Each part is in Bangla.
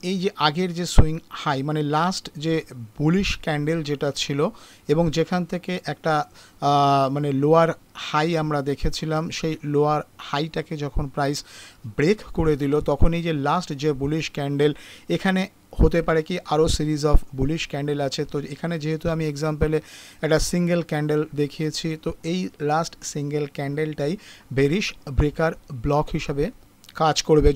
এই যে আগের যে সুইং হাই মানে লাস্ট যে বুলিশ ক্যান্ডেল যেটা ছিল এবং যেখান থেকে একটা মানে লোয়ার হাই আমরা দেখেছিলাম, সেই লোয়ার হাইটাকে যখন প্রাইস ব্রেক করে দিল তখন এই যে লাস্ট যে বুলিশ ক্যান্ডেল, এখানে হতে পারে কি আরও সিরিজ অফ বুলিশ ক্যান্ডেল আছে। তো এখানে যেহেতু আমি এক্সাম্পলে একটা সিঙ্গেল ক্যান্ডেল দেখিয়েছি, তো এই লাস্ট সিঙ্গেল ক্যান্ডেলটাই বেরিশ ব্রেকার ব্লক হিসাবে কাজ করবে।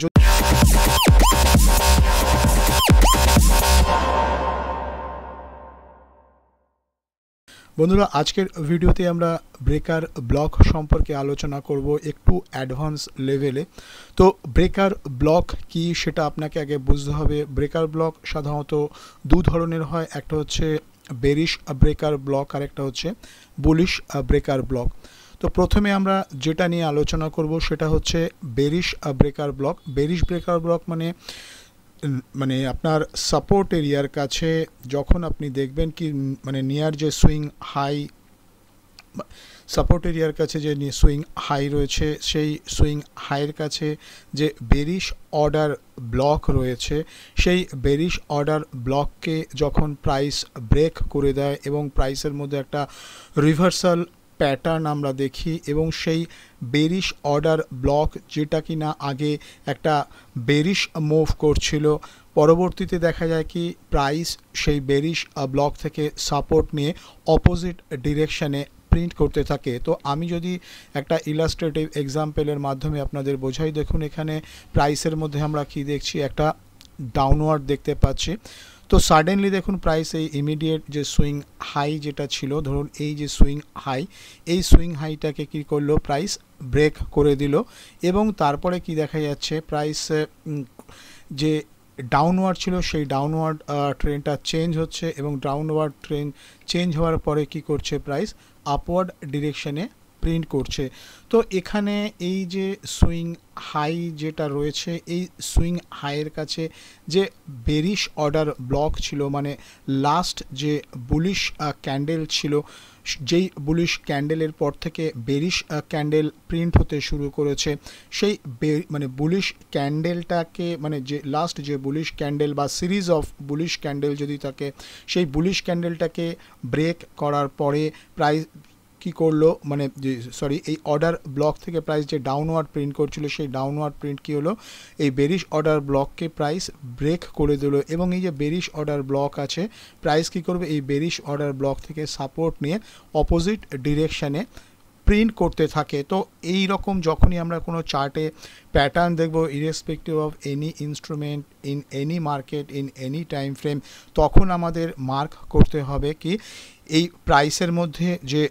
বন্ধুরা, আজকের ভিডিওতে আমরা ব্রেকার ব্লক সম্পর্কে আলোচনা করব একটু অ্যাডভান্স লেভেলে। তো ব্রেকার ব্লক কি সেটা আপনাকে আগে বুঝতে হবে। ব্রেকার ব্লক সাধারণত দু ধরনের হয়, একটা হচ্ছে বেরিশ ব্রেকার ব্লক আর একটা হচ্ছে বুলিশ ব্রেকার ব্লক। তো প্রথমে আমরা যেটা নিয়ে আলোচনা করব সেটা হচ্ছে bearish breaker block. Bearish breaker block মানে আপনার সাপোর্ট এরিয়ার কাছে যখন আপনি দেখবেন কি মানে নিয়ার যে সুইং হাই, সাপোর্ট এরিয়ার কাছে যে সুইং হাই রয়েছে সেই সুইং হাইয়ের কাছে যে বেরিশ অর্ডার ব্লক রয়েছে, সেই বেরিশ অর্ডার ব্লককে যখন প্রাইস ব্রেক করে দেয় এবং প্রাইসের মধ্যে একটা রিভার্সাল প্যাটার্ন আমরা দেখি এবং সেই বেরিশ অর্ডার ব্লক যেটা কিনা আগে একটা বেরিশ মুভ করছিল, পরবর্তীতে দেখা যায় কি প্রাইস সেই বেরিশ ব্লক থেকে সাপোর্ট নিয়ে অপোজিট ডিরেকশানে প্রিন্ট করতে থাকে। তো আমি যদি একটা ইলাস্ট্রেটিভ এক্সাম্পলের মাধ্যমে আপনাদের বোঝাই, দেখুন এখানে প্রাইসের মধ্যে আমরা কি দেখছি, একটা ডাউনওয়ার্ড দেখতে পাচ্ছি। তো সাডেনলি দেখুন প্রাইস এই ইমিডিয়েট যে সুইং হাই যেটা ছিল, ধরুন এই যে সুইং হাই, এই সুইং হাইটাকে কী করলো, প্রাইস ব্রেক করে দিল এবং তারপরে কি দেখা যাচ্ছে প্রাইস যে ডাউনওয়ার্ড ছিল সেই ডাউনওয়ার্ড ট্রেন্ডটা চেঞ্জ হচ্ছে এবং ডাউনওয়ার্ড ট্রেন্ড চেঞ্জ হওয়ার পরে কি করছে, প্রাইস আপওয়ার্ড ডিরেকশনে প্রিন্ট করছে। তো এখানে এই যে সুইং হাই যেটা রয়েছে, এই সুইং হাইয়ের কাছে যে বেরিশ অর্ডার ব্লক ছিল মানে লাস্ট যে বুলিশ ক্যান্ডেল ছিল, যেই বুলিশ ক্যান্ডেলের পর থেকে বেরিশ ক্যান্ডেল প্রিন্ট হতে শুরু করেছে, সেই মানে বুলিশ ক্যান্ডেলটাকে মানে যে লাস্ট যে বুলিশ ক্যান্ডেল বা সিরিজ অফ বুলিশ ক্যান্ডেল যদি থাকে, সেই বুলিশ ক্যান্ডেলটাকে ব্রেক করার পরে প্রাইস কি করলো, মানে সরি এই অর্ডার ব্লক থেকে প্রাইস যে ডাউনওয়ার্ড প্রিন্ট করছিল, সেই ডাউনওয়ার্ড প্রিন্ট কি হলো, এই বেরিশ অর্ডার ব্লককে প্রাইস ব্রেক করে দিল এবং এই যে বেরিশ অর্ডার ব্লক আছে, প্রাইস কি করবে, এই বেরিশ অর্ডার ব্লক থেকে সাপোর্ট নিয়ে অপোজিট ডিরেকশানে প্রিন্ট করতে থাকে। তো এই রকম যখনই আমরা কোনো চার্টে প্যাটার্ন দেখব, irrespective of any instrument in any market in any time frame, তখন আমাদের মার্ক করতে হবে কি এই প্রাইসের মধ্যে যে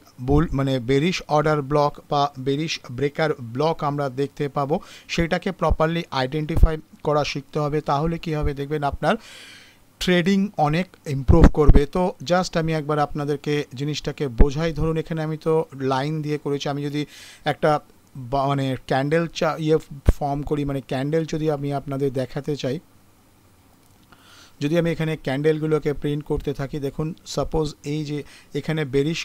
মানে বেরিশ অর্ডার ব্লক বা বেরিশ ব্রেকার ব্লক আমরা দেখতে পাবো, সেটাকে প্রপারলি আইডেন্টিফাই করা শিখতে হবে। তাহলে কি হবে দেখবেন আপনার ট্রেডিং অনেক ইমপ্রুভ করবে। তো জাস্ট আমি একবার আপনাদেরকে জিনিসটাকে বোঝাই। ধরুন এখানে আমি তো লাইন দিয়ে করেছি, আমি যদি একটা মানে ক্যান্ডেল ফর্ম করি, মানে ক্যান্ডেল যদি আমি আপনাদের দেখাতে চাই, যদি আমি এখানে ক্যান্ডেলগুলোকে প্রিন্ট করতে থাকি, দেখুন সাপোজ এই যে এখানে বেরিশ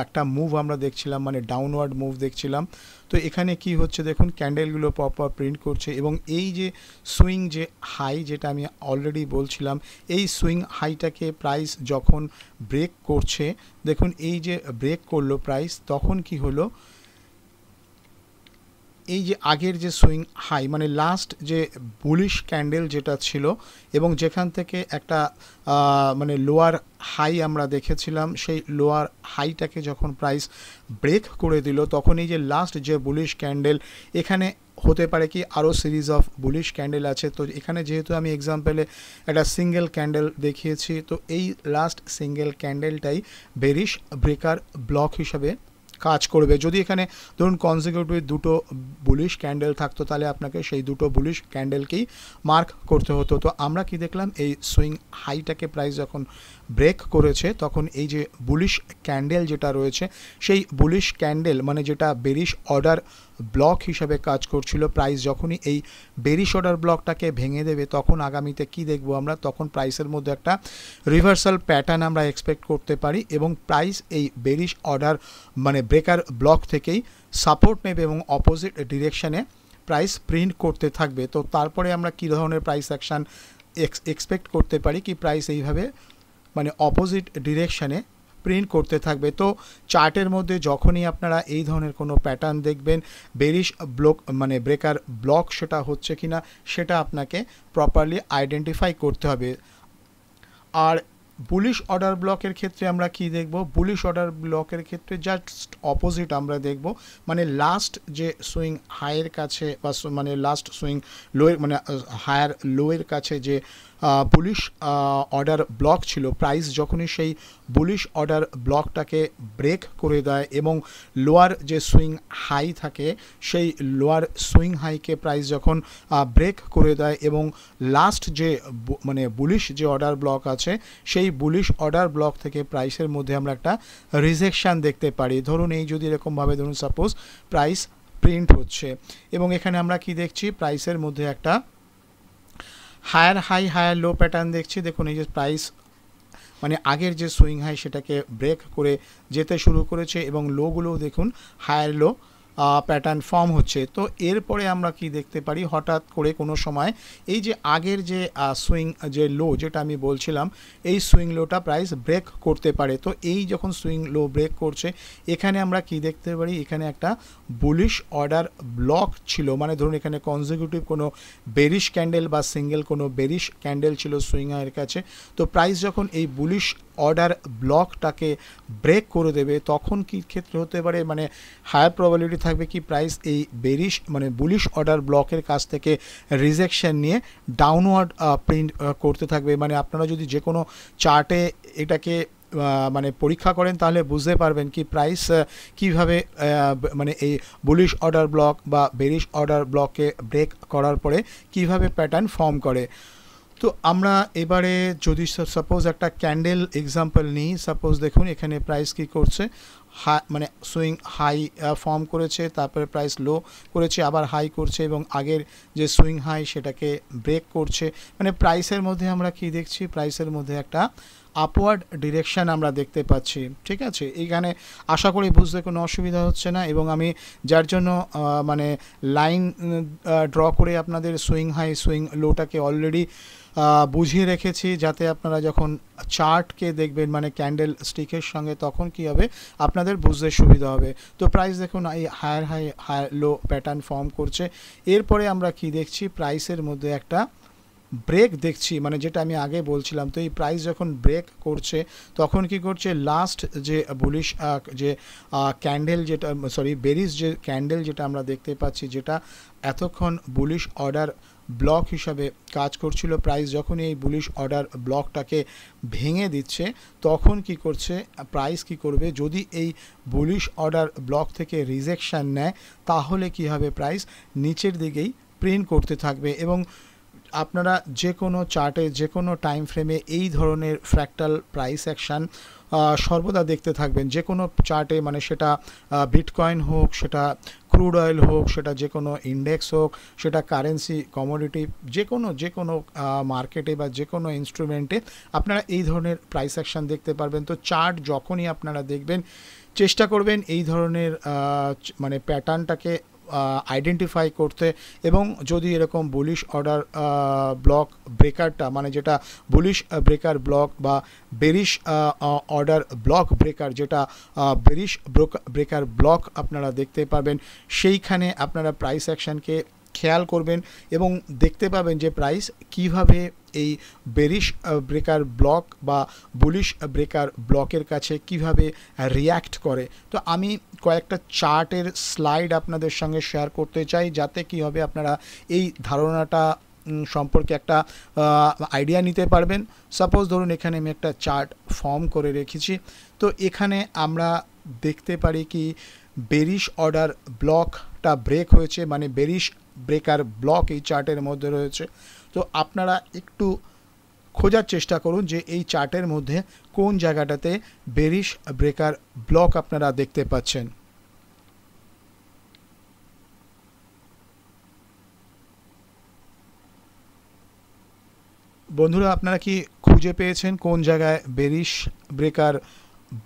একটা মুভ আমরা দেখছিলাম, মানে ডাউনওয়ার্ড মুভ দেখছিলাম। তো এখানে কি হচ্ছে দেখুন, ক্যান্ডেলগুলো পরপর প্রিন্ট করছে এবং এই যে সুইং যে হাই যেটা আমি অলরেডি বলছিলাম, এই সুইং হাইটাকে প্রাইস যখন ব্রেক করছে, দেখুন এই যে ব্রেক করলো প্রাইস, তখন কি হলো, এই যে আগের যে সুইং হাই মানে লাস্ট যে বুলিশ ক্যান্ডেল যেটা ছিল এবং যেখান থেকে একটা মানে লোয়ার হাই আমরা দেখেছিলাম, সেই লোয়ার হাইটাকে যখন প্রাইস ব্রেক করে দিল তখন এই যে লাস্ট যে বুলিশ ক্যান্ডেল, এখানে হতে পারে কি আরও সিরিজ অফ বুলিশ ক্যান্ডেল আছে। তো এখানে যেহেতু আমি এক্সাম্পলে একটা সিঙ্গেল ক্যান্ডেল দেখিয়েছি, তো এই লাস্ট সিঙ্গেল ক্যান্ডেলটাই বেরিশ ব্রেকার ব্লক হিসাবে কাজ করবে। যদি এখানে ধরুন কনজিকিউটিভ দুটো বুলিশ ক্যান্ডেল থাকতো, তাহলে আপনাকে সেই দুটো বুলিশ ক্যান্ডেলকেই মার্ক করতে হতো। তো আমরা কি দেখলাম, এই সুইং হাইটাকে প্রাইস যখন ব্রেক করেছে তখন এই যে বুলিশ ক্যান্ডেল যেটা রয়েছে, সেই বুলিশ ক্যান্ডেল মানে যেটা বেরিশ অর্ডার ব্লক হিসাবে কাজ করছিল, প্রাইস যখনই এই বেরিশ অর্ডার ব্লকটাকে ভেঙে দেবে তখন আগামীতে কি দেখব আমরা, তখন প্রাইসের মধ্যে একটা রিভার্সাল প্যাটার্ন আমরা এক্সপেক্ট করতে পারি এবং প্রাইস এই বেরিশ অর্ডার মানে ব্রেকার ব্লক থেকেই সাপোর্ট নেবে এবং অপোজিট ডিরেকশানে প্রাইস প্রিন্ট করতে থাকবে। তো তারপরে আমরা কী ধরনের প্রাইস অ্যাকশান এক্সপেক্ট করতে পারি কি প্রাইস এইভাবে মানে অপোজিট ডিরেকশানে প্রিন্ট করতে থাকবে। তো চার্টের মধ্যে যখনই আপনারা এই ধরনের কোনো প্যাটার্ন দেখবেন বেরিশ ব্লক মানে ব্রেকার ব্লক সেটা হচ্ছে কিনা সেটা আপনাকে প্রপারলি আইডেন্টিফাই করতে হবে। আর বুলিশ অর্ডার ব্লকের ক্ষেত্রে আমরা কি দেখব, বুলিশ অর্ডার ব্লকের ক্ষেত্রে জাস্ট অপোজিট আমরা দেখব, মানে লাস্ট যে সুইং হাইয়ের কাছে বা মানে লাস্ট সুইং লোয়ের মানে হায়ার লোয়ের কাছে যে বুলিশ অর্ডার ব্লক ছিল, প্রাইস যখনই সেই বুলিশ অর্ডার ব্লকটাকে ব্রেক করে দেয় এবং লোয়ার যে সুইং হাই থাকে সেই লোয়ার সুইং হাইকে প্রাইস যখন ব্রেক করে দেয় এবং লাস্ট যে মানে বুলিশ যে অর্ডার ব্লক আছে সেই বুলিশ অর্ডার ব্লক থেকে প্রাইসের মধ্যে আমরা একটা রিজেকশান দেখতে পারি। ধরুন এই যদি এরকমভাবে ধরুন সাপোজ প্রাইস প্রিন্ট হচ্ছে এবং এখানে আমরা কি দেখছি প্রাইসের মধ্যে একটা higher high higher low pattern দেখছি। দেখুন এই যে প্রাইস মানে আগের যে সুইং হাই সেটাকে ব্রেক করে যেতে শুরু করেছে এবং লোগুলোও দেখুন হায়ার লো প্যাটার্ন ফর্ম হচ্ছে। তো এরপরে আমরা কি দেখতে পারি হঠাৎ করে কোনো সময় এই যে আগের যে সুইং যে লো যেটা আমি বলছিলাম এই সুইং লোটা প্রাইস ব্রেক করতে পারে। তো এই যখন সুইং লো ব্রেক করছে এখানে আমরা কি দেখতে পারি, এখানে একটা বুলিশ অর্ডার ব্লক ছিল, মানে ধরুন এখানে কনজিকিউটিভ কোনো বেরিশ ক্যান্ডেল বা সিঙ্গেল কোনো বেরিশ ক্যান্ডেল ছিল সুইং হাইয়ের কাছে। তো প্রাইস যখন এই বুলিশ অর্ডার ব্লকটাকে ব্রেক করে দেবে তখন কি ক্ষেত্রে হতে পারে, মানে হায়ার প্রবাবিলিটি থাকবে কি প্রাইস এই বেরিশ মানে বুলিশ অর্ডার ব্লকের কাছ থেকে রিজেকশন নিয়ে ডাউনওয়ার্ড প্রিন্ট করতে থাকবে। মানে আপনারা যদি যে কোনো চার্টে এটাকে মানে পরীক্ষা করেন তাহলে বুঝতে পারবেন কি প্রাইস কিভাবে মানে এই বুলিশ অর্ডার ব্লক বা বেরিশ অর্ডার ব্লককে ব্রেক করার পরে কিভাবে প্যাটার্ন ফর্ম করে। তো আমরা এবারে যদি সাপোজ একটা ক্যান্ডেল এক্সাম্পল নিই, সাপোজ দেখুন এখানে প্রাইস কি করছে মানে সুইং হাই ফর্ম করেছে, তারপরে প্রাইস লো করেছে আবার হাই করছে এবং আগের যে সুইং হাই সেটাকে ব্রেক করছে। মানে প্রাইসের মধ্যে আমরা কি দেখছি, প্রাইসের মধ্যে একটা আপওয়ার্ড ডিরেকশান আমরা দেখতে পাচ্ছি। ঠিক আছে, এইখানে আশা করি বুঝতে কোনো অসুবিধা হচ্ছে না এবং আমি যার জন্য মানে লাইন ড্র করে আপনাদের সুইং হাই সুইং লোটাকে অলরেডি বুঝিয়ে রেখেছি যাতে আপনারা যখন চার্টকে দেখবেন মানে ক্যান্ডেল স্টিকের সঙ্গে তখন কি হবে আপনাদের বুঝতে সুবিধা হবে। তো প্রাইস দেখুন এই higher high higher low pattern form করছে। এরপরে আমরা কি দেখছি প্রাইসের মধ্যে একটা ব্রেক দেখছি, মানে যেটা আমি আগে বলছিলাম। তো এই প্রাইস যখন ব্রেক করছে তখন কি করছে লাস্ট যে বুলিশ যে ক্যান্ডেল যেটা সরি বেরিশ যে ক্যান্ডেল যেটা আমরা দেখতে পাচ্ছি যেটা এতক্ষণ বুলিশ অর্ডার ব্লক হিসাবে কাজ করছিল, প্রাইস যখন এই বুলিশ অর্ডার ব্লকটাকে ভেঙে দিচ্ছে তখন কি করছে প্রাইস কি করবে, যদি এই বুলিশ অর্ডার ব্লক থেকে রিজেকশন নেয় তাহলে কি হবে প্রাইস নিচের দিকেই প্রিন্ট করতে থাকবে। এবং আপনারা যে কোনো চার্টে যে কোনো টাইম ফ্রেমে এই ধরনের ফ্র্যাক্টাল প্রাইস অ্যাকশান সর্বদা দেখতে থাকবেন যে কোনো চার্টে, মানে সেটা বিটকয়েন হোক, সেটা ক্রুড অয়েল হোক, সেটা যে কোনো ইন্ডেক্স হোক, সেটা কারেন্সি কমোডিটি যে কোনো মার্কেটে বা যে কোনো ইনস্ট্রুমেন্টে আপনারা এই ধরনের প্রাইস অ্যাকশান দেখতে পারবেন। তো চার্ট যখনই আপনারা দেখবেন চেষ্টা করবেন এই ধরনের মানে প্যাটার্নটাকে আইডেন্টিফাই করতে এবং যদি এরকম বুলিশ অর্ডার ব্লক ব্রেকারটা মানে যেটা বুলিশ ব্রেকার ব্লক বা বেরিশ অর্ডার ব্লক ব্রেকার যেটা বেরিশ ব্রেকার ব্লক আপনারা দেখতে পাবেন, সেইখানে আপনারা প্রাইস অ্যাকশানকে খেয়াল করবেন এবং দেখতে পাবেন যে প্রাইস কিভাবে এই বেরিশ ব্রেকার ব্লক বা বুলিশ ব্রেকার ব্লকের কাছে কিভাবে রিয়্যাক্ট করে। তো আমি কয়েকটা চার্টের স্লাইড আপনাদের সঙ্গে শেয়ার করতে চাই যাতে কি হবে আপনারা এই ধারণাটা সম্পর্কে একটা আইডিয়া নিতে পারবেন। সাপোজ ধরুন এখানে আমি একটা চার্ট ফর্ম করে রেখেছি। তো এখানে আমরা দেখতে পারি কি বেরিশ অর্ডার ব্লকটা ব্রেক হয়েছে, মানে বেরিশ ব্রেকার ব্লক এই চার্টের মধ্যে রয়েছে। তো আপনারা একটু খোঁজার চেষ্টা করুন যে এই চার্টের মধ্যে কোন জায়গাটাতে বেরিশ ব্রেকার ব্লক আপনারা দেখতে পাচ্ছেন। বন্ধুরা আপনারা কি খুঁজে পেয়েছেন কোন জায়গায় বেরিশ ব্রেকার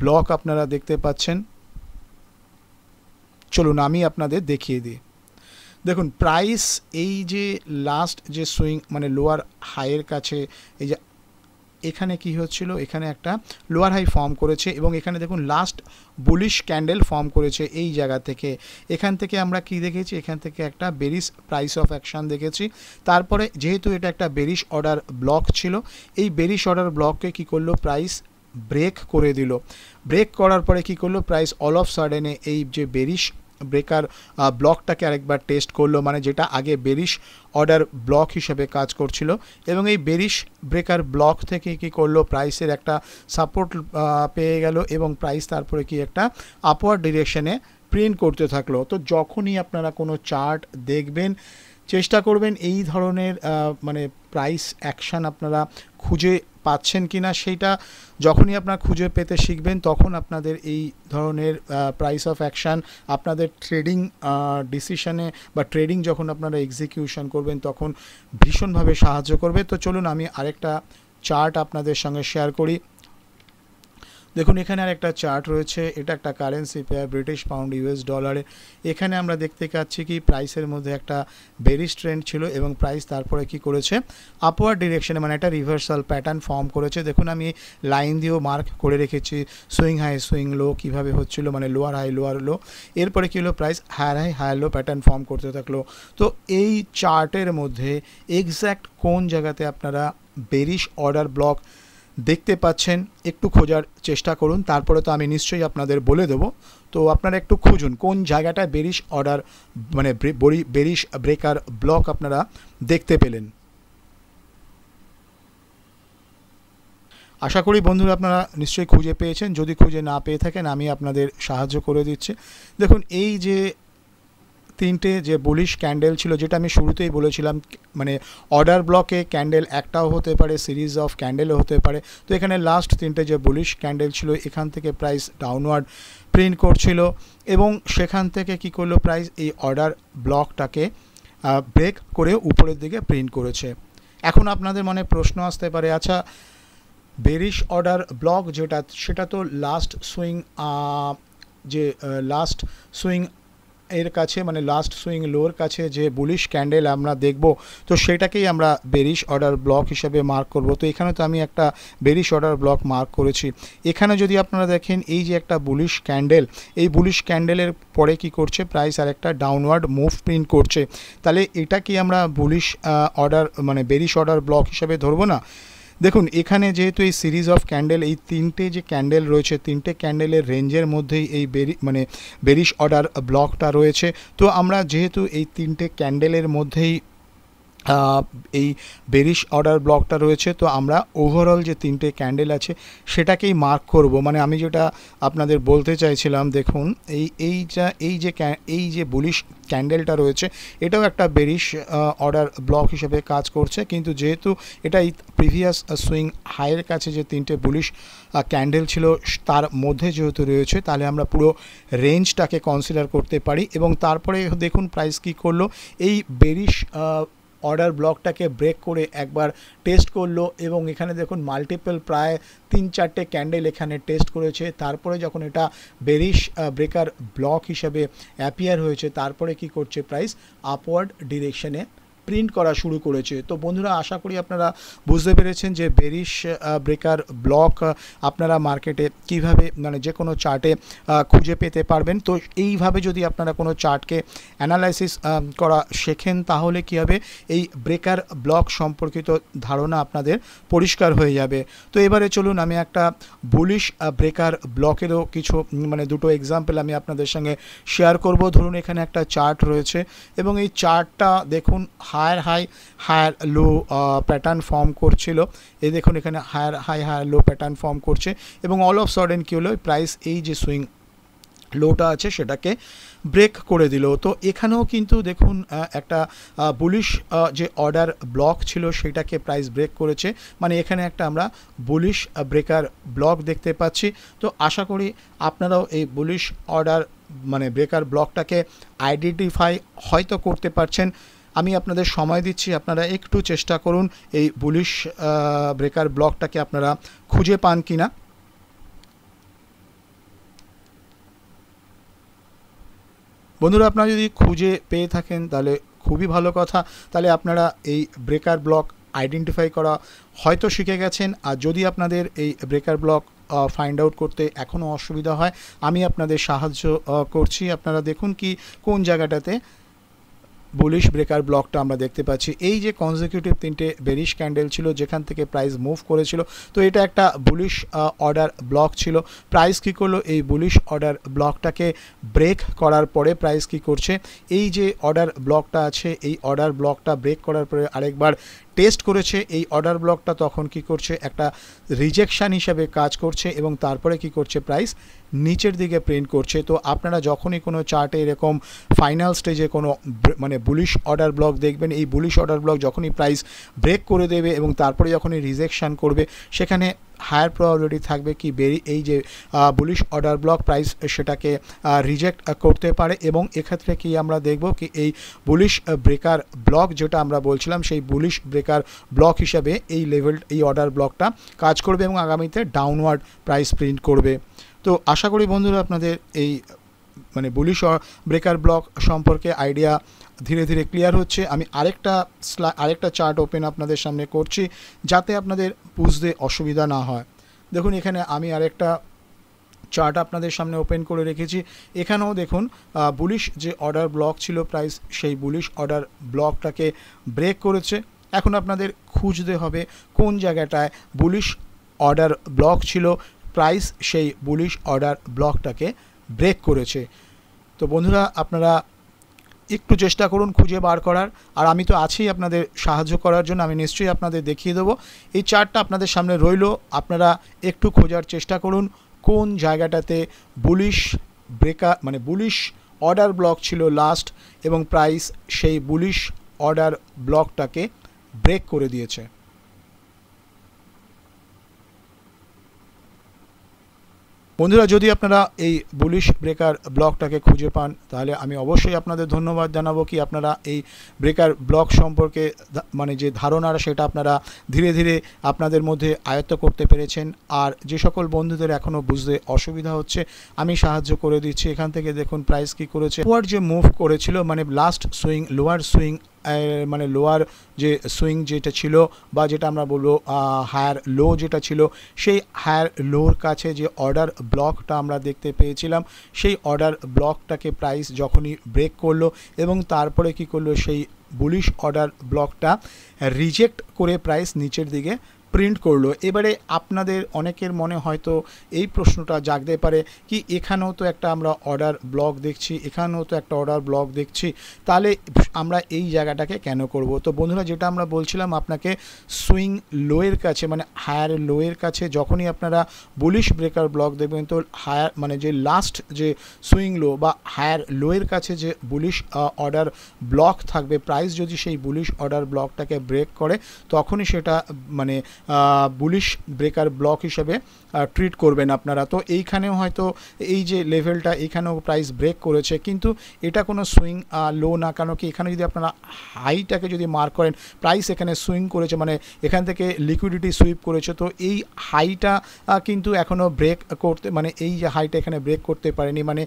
ব্লক আপনারা দেখতে পাচ্ছেন? চলুন আমি আপনাদের দেখিয়ে দিই। দেখুন প্রাইস এই যে লাস্ট যে সুইং মানে লোয়ার হাইয়ের কাছে এই যে এখানে কি হচ্ছিল, এখানে একটা লোয়ার হাই ফর্ম করেছে এবং এখানে দেখুন লাস্ট বুলিশ ক্যান্ডেল ফর্ম করেছে এই জায়গা থেকে। এখান থেকে আমরা কি দেখেছি, এখান থেকে একটা বেরিশ প্রাইস অফ অ্যাকশান দেখেছি। তারপরে যেহেতু এটা একটা বেরিশ অর্ডার ব্লক ছিল, এই বেরিশ অর্ডার ব্লককে কি করলো, প্রাইস ব্রেক করে দিল। ব্রেক করার পরে কি করলো, প্রাইস অল অফ সাডেনে এই যে বেরিশ ব্রেকার ব্লকটাকে আরেকবার টেস্ট করলো, মানে যেটা আগে বেরিশ অর্ডার ব্লক হিসেবে কাজ করছিল, এবং এই বেরিশ ব্রেকার ব্লক থেকে কি করলো, প্রাইসের একটা সাপোর্ট পেয়ে গেল এবং প্রাইস তারপরে কি একটা আপওয়ার্ড ডিরেকশনে প্রিন্ট করতে থাকলো। তো যখনই আপনারা কোনো চার্ট দেখবেন চেষ্টা করবেন এই ধরনের মানে প্রাইস অ্যাকশান আপনারা খুঁজে পাচ্ছেন কিনা, সেইটা যখনই আপনারা খুঁজে পেতে শিখবেন তখন আপনাদের এই ধরনের প্রাইস অফ অ্যাকশান আপনাদের ট্রেডিং ডিসিশনে বা ট্রেডিং যখন আপনারা এক্সিকিউশন করবেন তখন ভীষণভাবে সাহায্য করবে। তো চলুন আমি আরেকটা চার্ট আপনাদের সঙ্গে শেয়ার করি। দেখুন এখানে আর একটা চার্ট রয়েছে, এটা একটা currency pair British pound US ডলারে। এখানে আমরা দেখতে পাচ্ছি কি প্রাইসের মধ্যে একটা বেরিশ ট্রেন্ড ছিল এবং প্রাইস তারপরে কি করেছে, আপওয়ার্ড ডিরেকশনে মানে একটা রিভার্সাল প্যাটার্ন ফর্ম করেছে। দেখুন আমি লাইন দিয়েও মার্ক করে রেখেছি সুইং হাই সুইং লো কীভাবে হচ্ছিল, মানে লোয়ার হাই লোয়ার লো, এরপরে কী হলো, price higher high higher low pattern form করতে থাকলো। তো এই চার্টের মধ্যে এক্স্যাক্ট কোন জায়গাতে আপনারা বেরিশ অর্ডার ব্লক দেখতে পাচ্ছেন একটু খোঁজার চেষ্টা করুন, তারপরে তো আমি নিশ্চয়ই আপনাদের বলে দেবো। তো আপনারা একটু খুঁজুন কোন জায়গাটায় বেরিশ অর্ডার মানে বেরিশ ব্রেকার ব্লক আপনারা দেখতে পেলেন। আশা করি বন্ধুরা আপনারা নিশ্চয়ই খুঁজে পেয়েছেন, যদি খুঁজে না পেয়ে থাকেন আমি আপনাদের সাহায্য করে দিচ্ছি। দেখুন এই যে তিনটে যে বুলিশ ক্যান্ডেল ছিল, যেটা আমি শুরুতেই বলেছিলাম, মানে অর্ডার ব্লকে ক্যান্ডেল একটাও হতে পারে, সিরিজ অফ ক্যান্ডেলও হতে পারে। তো এখানে লাস্ট তিনটে যে বুলিশ ক্যান্ডেল ছিল, এখান থেকে প্রাইস ডাউনওয়ার্ড প্রিন্ট করছিল এবং সেখান থেকে কি করলো, প্রাইস এই অর্ডার ব্লকটাকে ব্রেক করে উপরের দিকে প্রিন্ট করেছে। এখন আপনাদের মনে প্রশ্ন আসতে পারে, আচ্ছা বেরিশ অর্ডার ব্লক যেটা, সেটা তো লাস্ট সুইং যে লাস্ট সুইং এর কাছে মানে লাস্ট সুইং লোর কাছে যে বুলিশ ক্যান্ডেল আমরা দেখব, তো সেটাকেই আমরা বেরিশ অর্ডার ব্লক হিসেবে মার্ক করব। তো এখানে তো আমি একটা বেরিশ অর্ডার ব্লক মার্ক করেছি। এখানে যদি আপনারা দেখেন এই যে একটা বুলিশ ক্যান্ডেল, এই বুলিশ ক্যান্ডেলের পরে কি করছে, প্রাইস আর একটা ডাউনওয়ার্ড মুভ প্রিন্ট করছে, তাহলে এটা কি আমরা বুলিশ অর্ডার মানে বেরিশ অর্ডার ব্লক হিসেবে ধরবো না? দেখুন এখানে যেহেতু এই সিরিজ অফ ক্যান্ডেল, এই তিনটে যে ক্যান্ডেল রয়েছে, তিনটে ক্যান্ডেলের রেঞ্জের মধ্যেই এই বেরিশ অর্ডার ব্লকটা রয়েছে। তো আমরা যেহেতু এই তিনটে ক্যান্ডেলের মধ্যেই এই বেরিশ অর্ডার ব্লকটা রয়েছে, তো আমরা ওভারঅল যে তিনটে ক্যান্ডেল আছে সেটাকেই মার্ক করব। মানে আমি যেটা আপনাদের বলতে চাইছিলাম, দেখুন এই যে বুলিশ ক্যান্ডেলটা রয়েছে এটাও একটা বেরিশ অর্ডার ব্লক হিসেবে কাজ করছে, কিন্তু যেহেতু এটা এই প্রিভিয়াস সুইং হাইয়ের কাছে যে তিনটে বুলিশ ক্যান্ডেল ছিল তার মধ্যে যেহেতু রয়েছে, তাহলে আমরা পুরো রেঞ্জটাকে কনসিডার করতে পারি। এবং তারপরে দেখুন প্রাইস কী করলো, এই বেরিশ অর্ডার ব্লকটাকে ব্রেক করে একবার টেস্ট করলো এবং এখানে দেখুন মাল্টিপল প্রায় 3-4টে ক্যান্ডেল এখানে টেস্ট করেছে। তারপরে যখন এটা বেরিশ ব্রেকার ব্লক হিসেবে অ্যাপিয়ার হয়েছে, তারপরে কি করছে, প্রাইস আপওয়ার্ড ডিরেকশনে প্রিন্ট করা শুরু করেছে। তো বন্ধুরা আশা করি আপনারা বুঝতে পেরেছেন যে বেরিশ ব্রেকার ব্লক আপনারা মার্কেটে কিভাবে মানে যে কোনো চার্টে খুঁজে পেতে পারবেন। তো এইভাবে যদি আপনারা কোনো চার্টকে অ্যানালাইসিস করা শেখেন তাহলে কী হবে, এই ব্রেকার ব্লক সম্পর্কিত ধারণা আপনাদের পরিষ্কার হয়ে যাবে। তো এবারে চলুন আমি একটা বুলিশ ব্রেকার ব্লকেরও কিছু মানে দুটো এক্সাম্পল আমি আপনাদের সঙ্গে শেয়ার করব। ধরুন এখানে একটা চার্ট রয়েছে এবং এই চার্টটা দেখুন higher high higher low pattern form করছিল। এই দেখুন এখানে higher high higher low pattern form করছে এবং অল অফ সাডেন কী হলো, প্রাইস এই যে সুইং লোটা আছে সেটাকে ব্রেক করে দিল। তো এখানেও কিন্তু দেখুন একটা বুলিশ যে অর্ডার ব্লক ছিল সেটাকে প্রাইস ব্রেক করেছে, মানে এখানে একটা আমরা বুলিশ ব্রেকার ব্লক দেখতে পাচ্ছি। তো আশা করি আপনারাও এই বুলিশ অর্ডার মানে ব্রেকার ব্লকটাকে আইডেন্টিফাই হয়তো করতে পারছেন। আমি আপনাদের সময় দিচ্ছি, আপনারা একটু চেষ্টা করুন এই বুলিশ ব্রেকার ব্লকটাকে আপনারা খুঁজে পান কিনা। বন্ধুরা আপনারা যদি খুঁজে পেয়ে থাকেন তাহলে খুবই ভালো কথা, তাহলে আপনারা এই ব্রেকার ব্লক আইডেন্টিফাই করা হয়তো শিখে গেছেন। আর যদি আপনাদের এই ব্রেকার ব্লক ফাইন্ড আউট করতে এখনও অসুবিধা হয়, আমি আপনাদের সাহায্য করছি। আপনারা দেখুন কি কোন জায়গাটাতে বুলিশ ব্রেকার ব্লকটা আমরা দেখতে পাচ্ছি। এই যে কনজিকিউটিভ 3টে বেরিশ ক্যান্ডেল ছিল যেখান থেকে প্রাইস মুভ করেছিল, তো এটা একটা বুলিশ অর্ডার ব্লক ছিল। প্রাইস কী করলো, এই বুলিশ অর্ডার ব্লকটাকে ব্রেক করার পরে প্রাইস কী করছে, এই যে অর্ডার ব্লকটা আছে এই অর্ডার ব্লকটা ব্রেক করার পরে আরেকবার টেস্ট করেছে। এই অর্ডার ব্লকটা তখন কি করছে, একটা রিজেকশান হিসাবে কাজ করছে এবং তারপরে কি করছে, প্রাইস নিচের দিকে প্রিন্ট করছে। তো আপনারা যখনই কোনো চার্টে এরকম ফাইনাল স্টেজে কোনো মানে বুলিশ অর্ডার ব্লক দেখবেন, এই বুলিশ অর্ডার ব্লক যখনই প্রাইস ব্রেক করে দেবে এবং তারপরে যখনই রিজেকশান করবে, সেখানে হায়ার প্রবাবিলিটি থাকবে কি এই যে বুলিশ অর্ডার ব্লক প্রাইস সেটাকে রিজেক্ট করতে পারে। এবং এক্ষেত্রে কি আমরা দেখব কি এই বুলিশ ব্রেকার ব্লক যেটা আমরা বলছিলাম, সেই বুলিশ ব্রেকার ব্লক হিসাবে এই এই অর্ডার ব্লকটা কাজ করবে এবং আগামীতে ডাউনওয়ার্ড প্রাইস প্রিন্ট করবে। তো আশা করি বন্ধুরা আপনাদের এই মানে বুলিশ ব্রেকার ব্লক সম্পর্কে আইডিয়া ধীরে ধীরে ক্লিয়ার হচ্ছে। আমি আরেকটা চার্ট ওপেন আপনাদের সামনে করছি যাতে আপনাদের বুঝতে অসুবিধা না হয়। দেখুন এখানে আমি আরেকটা চার্ট আপনাদের সামনে ওপেন করে রেখেছি। এখানেও দেখুন বুলিশ যে অর্ডার ব্লক ছিল প্রাইস সেই বুলিশ অর্ডার ব্লকটাকে ব্রেক করেছে। এখন আপনাদের খুঁজতে হবে কোন জায়গাটায় বুলিশ অর্ডার ব্লক ছিল, প্রাইস সেই বুলিশ অর্ডার ব্লকটাকে ব্রেক করেছে। তো বন্ধুরা আপনারা একটু চেষ্টা করুন খুঁজে বার করার, আর আমি তো আছি আপনাদের সাহায্য করার জন্য, আমি নিশ্চয়ই আপনাদের দেখিয়ে দেবো। এই চার্টটা আপনাদের সামনে রইল, আপনারা একটু খোঁজার চেষ্টা করুন কোন জায়গাটাতে বুলিশ ব্রেকার মানে বুলিশ অর্ডার ব্লক ছিল লাস্ট এবং প্রাইস সেই বুলিশ অর্ডার ব্লকটাকে ব্রেক করে দিয়েছে। বন্ধুরা যদি আপনারা এই বুলিশ ব্রেকার ব্লকটাকে খুঁজে পান তাহলে আমি অবশ্যই আপনাদের ধন্যবাদ জানাবো কি আপনারা এই ব্রেকার ব্লক সম্পর্কে মানে যে ধারণাটা সেটা আপনারা ধীরে ধীরে আপনাদের মধ্যে আয়ত্ত করতে পেরেছেন। আর যে সকল বন্ধুদের এখনও বুঝতে অসুবিধা হচ্ছে আমি সাহায্য করে দিচ্ছি। এখান থেকে দেখুন প্রাইস কি করেছে, লোয়ার যে মুভ করেছিল মানে লাস্ট সুইং লোয়ার সুইং মানে লোয়ার যে সুইং যেটা ছিল বা যেটা আমরা বলবো হায়ার লো যেটা ছিল, সেই হায়ার লোর কাছে যে অর্ডার ব্লকটা আমরা দেখতে পেয়েছিলাম সেই অর্ডার ব্লকটাকে প্রাইস যখনই ব্রেক করলো এবং তারপরে কি করলো, সেই বুলিশ অর্ডার ব্লকটা রিজেক্ট করে প্রাইস নিচের দিকে প্রিন্ট করলো। এবারে আপনাদের অনেকের মনে হয়তো এই প্রশ্নটা জাগতে পারে কি এখানেও তো একটা আমরা অর্ডার ব্লক দেখছি, এখানেও তো একটা অর্ডার ব্লক দেখছি, তাহলে আমরা এই জায়গাটাকে কেন করব। তো বন্ধুরা যেটা আমরা বলছিলাম আপনাকে সুইং লোয়ের কাছে মানে হায়ার লোয়ের কাছে যখনই আপনারা বুলিশ ব্রেকার ব্লক দেখবেন তো হায়ার মানে যে লাস্ট যে সুইং লো বা হায়ার লোয়ের কাছে যে বুলিশ অর্ডার ব্লক থাকবে, প্রাইস যদি সেই বুলিশ অর্ডার ব্লকটাকে ব্রেক করে তখনই সেটা মানে বুলিশ ব্রেকার ব্লক হিসেবে ট্রিট করবেন আপনারা। তো এইখানেও হয়তো এই যে লেভেলটা এখানেও প্রাইস ব্রেক করেছে, কিন্তু এটা কোনো সুইং লো না, কারণ কি এখানে যদি আপনারা হাইটাকে যদি মার্ক করেন প্রাইস এখানে সুইং করেছে মানে এখান থেকে লিকুইডিটি সুইপ করেছে, তো এই হাইটা কিন্তু এখনও ব্রেক করতে মানে এই যে হাইটা এখানে ব্রেক করতে পারেনি, মানে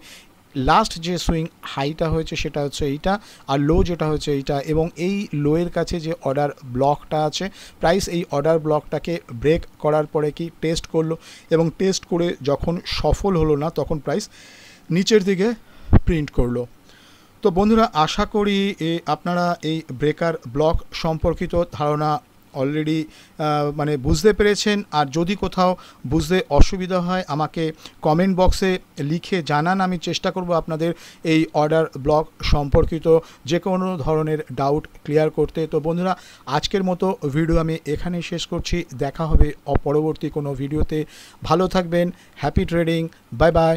লাস্ট যে সুইং হাইটা হয়েছে সেটা হচ্ছে এইটা আর লো যেটা হচ্ছে এইটা, এবং এই লোয়ের কাছে যে অর্ডার ব্লকটা আছে প্রাইস এই অর্ডার ব্লকটাকে ব্রেক করার পরে কি টেস্ট করলো এবং টেস্ট করে যখন সফল হলো না তখন প্রাইস নিচের দিকে প্রিন্ট করলো। তো বন্ধুরা আশা করি আপনারা এই ব্রেকার ব্লক সম্পর্কিত ধারণা অলরেডি মানে বুঝতে পেরেছেন। আর যদি কোথাও বুঝতে অসুবিধা হয় আমাকে কমেন্ট বক্সে লিখে জানান, আমি চেষ্টা করব আপনাদের এই অর্ডার ব্লক সম্পর্কিত যে কোনো ধরনের ডাউট ক্লিয়ার করতে। তো বন্ধুরা আজকের মতো ভিডিও আমি এখানেই শেষ করছি, দেখা হবে পরবর্তী কোনো ভিডিওতে। ভালো থাকবেন, হ্যাপি ট্রেডিং, বাই বাই।